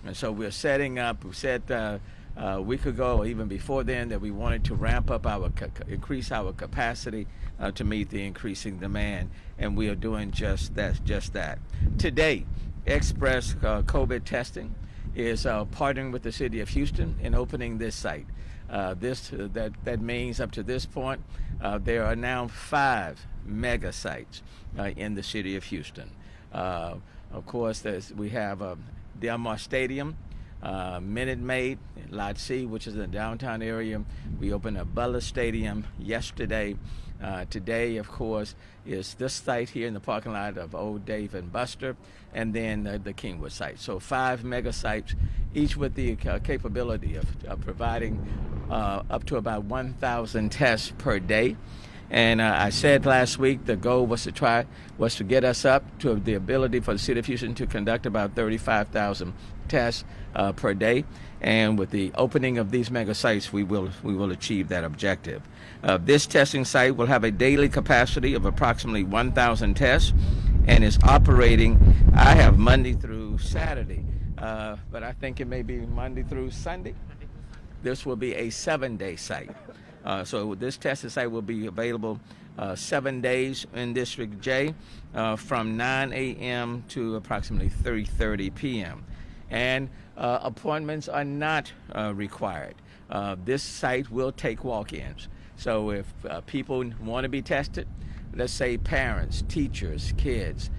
And so we're setting up, we said a week ago or even before then that we wanted to ramp up increase our capacity to meet the increasing demand, and we are doing just that. Today, Express COVID testing is partnering with the city of Houston in opening this site. That means up to this point, there are now 5 mega sites in the city of Houston. Of course, we have Del Mar Stadium, Minute Maid, Lot C, which is in the downtown area. We opened a Butler Stadium yesterday. Today, of course, is this site here in the parking lot of Old Dave and Buster, and then the Kingwood site. So 5 mega sites, each with the capability of providing up to about 1,000 tests per day. And I said last week the goal was to get us up to the ability for the city of Houston to conduct about 35,000 tests per day. And with the opening of these mega sites, we will achieve that objective. This testing site will have a daily capacity of approximately 1,000 tests, and is operating. I have Monday through Saturday, but I think it may be Monday through Sunday. This will be a 7-day site. So this testing site will be available 7 days in District J from 9 a.m. to approximately 3:30 p.m. And appointments are not required. This site will take walk-ins. So if people want to be tested, let's say parents, teachers, kids,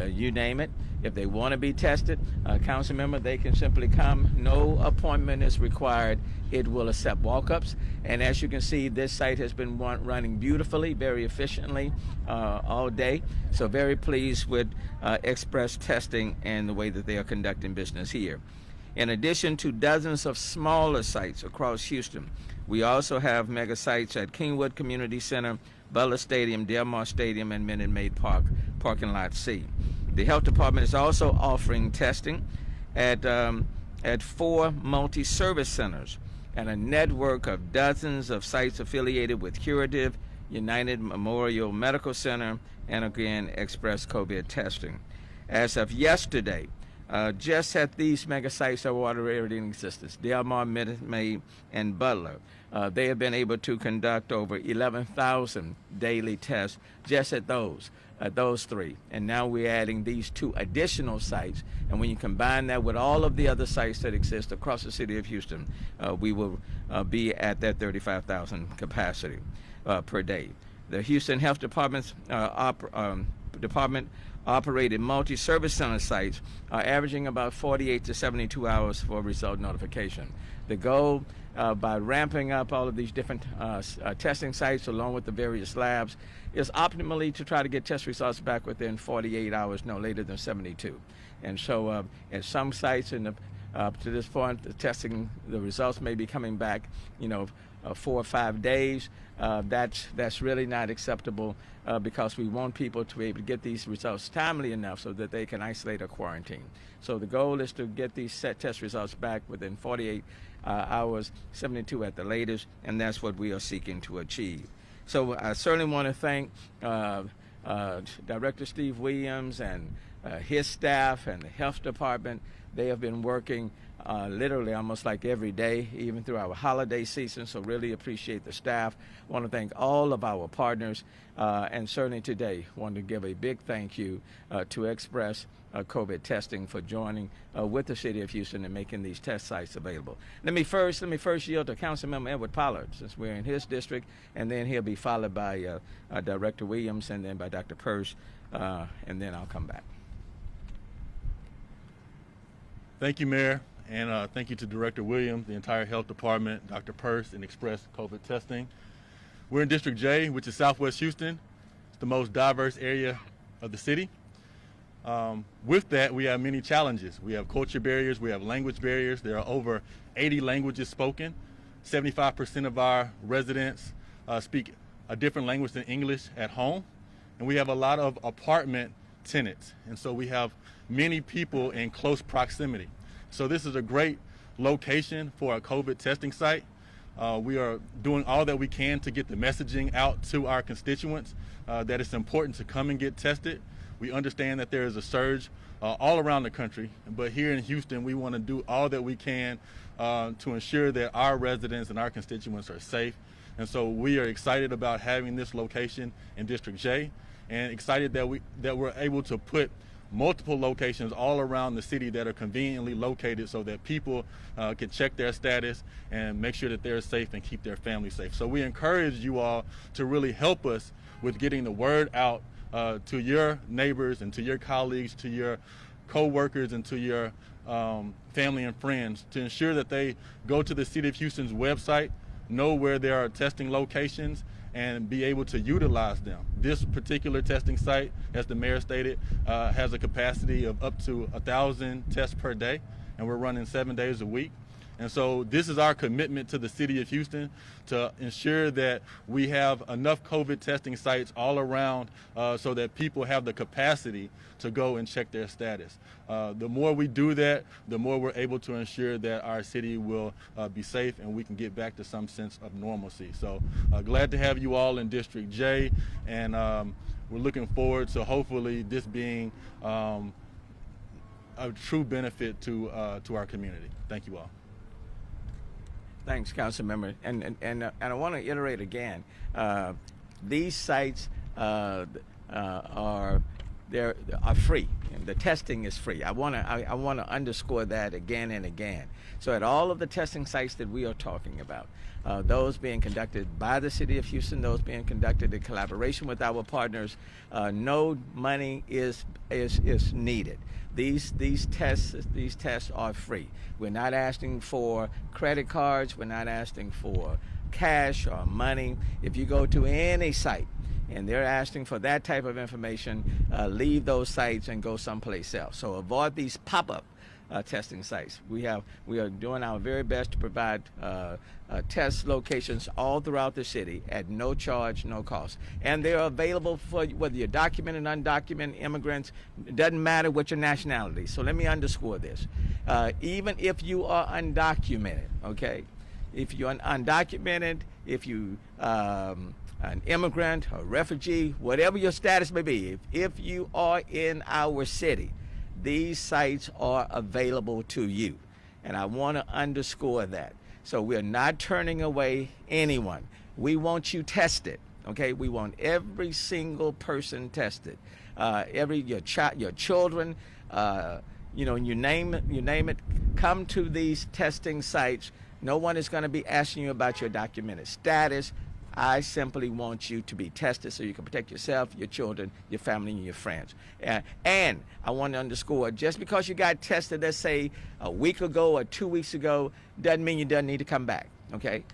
you name it, if they want to be tested, council member, they can simply come. No appointment is required. It will accept walk-ups. And as you can see, this site has been running beautifully, very efficiently all day. So very pleased with Express testing and the way that they are conducting business here. In addition to dozens of smaller sites across Houston, we also have mega sites at Kingwood Community Center, Butler Stadium, Del Mar Stadium, and Minute Maid Park, parking lot C. The health department is also offering testing at 4 multi-service centers and a network of dozens of sites affiliated with Curative, United Memorial Medical Center, and again, Express COVID testing. As of yesterday, just at these mega sites that were already in existence, Del Mar, Minute Maid, and Butler, they have been able to conduct over 11,000 daily tests just at those 3. And now we're adding these 2 additional sites. And when you combine that with all of the other sites that exist across the city of Houston, we will be at that 35,000 capacity per day. The Houston Health Department's operated multi-service center sites are averaging about 48 to 72 hours for result notification. The goal, by ramping up all of these different testing sites along with the various labs, is optimally to try to get test results back within 48 hours, no later than 72. And so at some sites to this point, the results may be coming back, 4 or 5 days. That's really not acceptable because we want people to be able to get these results timely enough so that they can isolate or quarantine. So the goal is to get these test results back within 48 hours, 72 at the latest, and that's what we are seeking to achieve. So I certainly want to thank Director Steve Williams and his staff and the health department. They have been working literally almost like every day, even through our holiday season, so really appreciate the staff. I want to thank all of our partners, and certainly today want to give a big thank you to Express COVID testing for joining with the city of Houston and making these test sites available. Let me first yield to Councilmember Edward Pollard, since we're in his district, and then he'll be followed by Director Williams and then by Dr. Purse, and then I'll come back. Thank you, Mayor, and thank you to Director Williams, the entire health department, Dr. Purse, and Express COVID testing. We're in District J, which is Southwest Houston. It's the most diverse area of the city. With that, we have many challenges. We have culture barriers, we have language barriers. There are over 80 languages spoken. 75% of our residents speak a different language than English at home. And we have a lot of apartment tenants. And so we have many people in close proximity. So this is a great location for a COVID testing site. We are doing all that we can to get the messaging out to our constituents that it's important to come and get tested. We understand that there is a surge all around the country. But here in Houston, we want to do all that we can to ensure that our residents and our constituents are safe. And so we are excited about having this location in District J, and excited that we're able to put multiple locations all around the city that are conveniently located so that people can check their status and make sure that they're safe and keep their family safe. So we encourage you all to really help us with getting the word out to your neighbors and to your colleagues, to your co-workers, and to your family and friends, to ensure that they go to the City of Houston's website, know where there are testing locations, and be able to utilize them. This particular testing site, as the mayor stated, has a capacity of up to 1,000 tests per day, and we're running 7 days a week. And so this is our commitment to the City of Houston, to ensure that we have enough COVID testing sites all around so that people have the capacity to go and check their status. The more we do that, the more we're able to ensure that our city will be safe and we can get back to some sense of normalcy. So glad to have you all in District J, and we're looking forward to hopefully this being a true benefit to our community. Thank you all. Thanks, Council Member. And I want to iterate again. These sites are free, and the testing is free. I want to underscore that again and again. So at all of the testing sites that we are talking about, those being conducted by the City of Houston, those being conducted in collaboration with our partners, no money is needed. These tests are free. We're not asking for credit cards. We're not asking for cash or money. If you go to any site and they're asking for that type of information, leave those sites and go someplace else. So avoid these pop-up testing sites. We are doing our very best to provide test locations all throughout the city at no charge, no cost. And they're available for whether you're documented, undocumented, immigrants. It doesn't matter what your nationality. So let me underscore this. Even if you are undocumented, okay? If you're undocumented, if you an immigrant, a refugee, whatever your status may be, if you are in our city, these sites are available to you. And I want to underscore that. So we're not turning away anyone. We want you tested, okay? We want every single person tested. Your children, you name it, come to these testing sites. No one is going to be asking you about your documented status. I simply want you to be tested so you can protect yourself, your children, your family, and your friends. And I want to underscore, just because you got tested, let's say a week ago or 2 weeks ago, doesn't mean you don't need to come back, okay?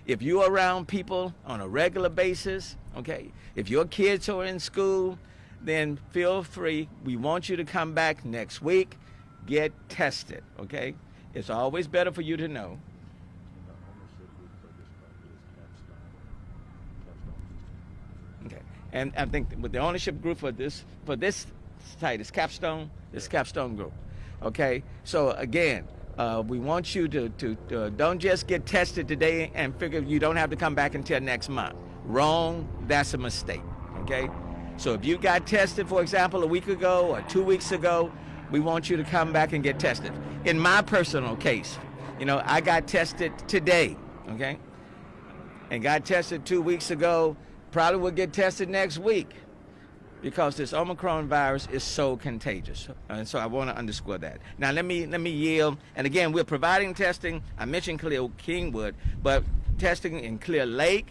If you're around people on a regular basis, okay, if your kids are in school, then feel free. We want you to come back next week, get tested, okay? It's always better for you to know. Okay, and I think with the ownership group for this site is Capstone. It's Capstone Group. Okay, so again, we want you to don't just get tested today and figure you don't have to come back until next month. Wrong. That's a mistake. Okay, so if you got tested, for example, a week ago or 2 weeks ago, we want you to come back and get tested. In my personal case, I got tested today. Okay, and got tested 2 weeks ago. Probably will get tested next week because this Omicron virus is so contagious. And so I want to underscore that. Now let me yield. And again, we're providing testing. I mentioned Kingwood, but testing in Clear Lake,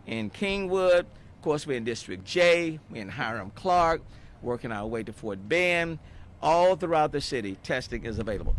in Kingwood. Of course, we're in District J. We're in Hiram Clark, working our way to Fort Bend. All throughout the city, testing is available.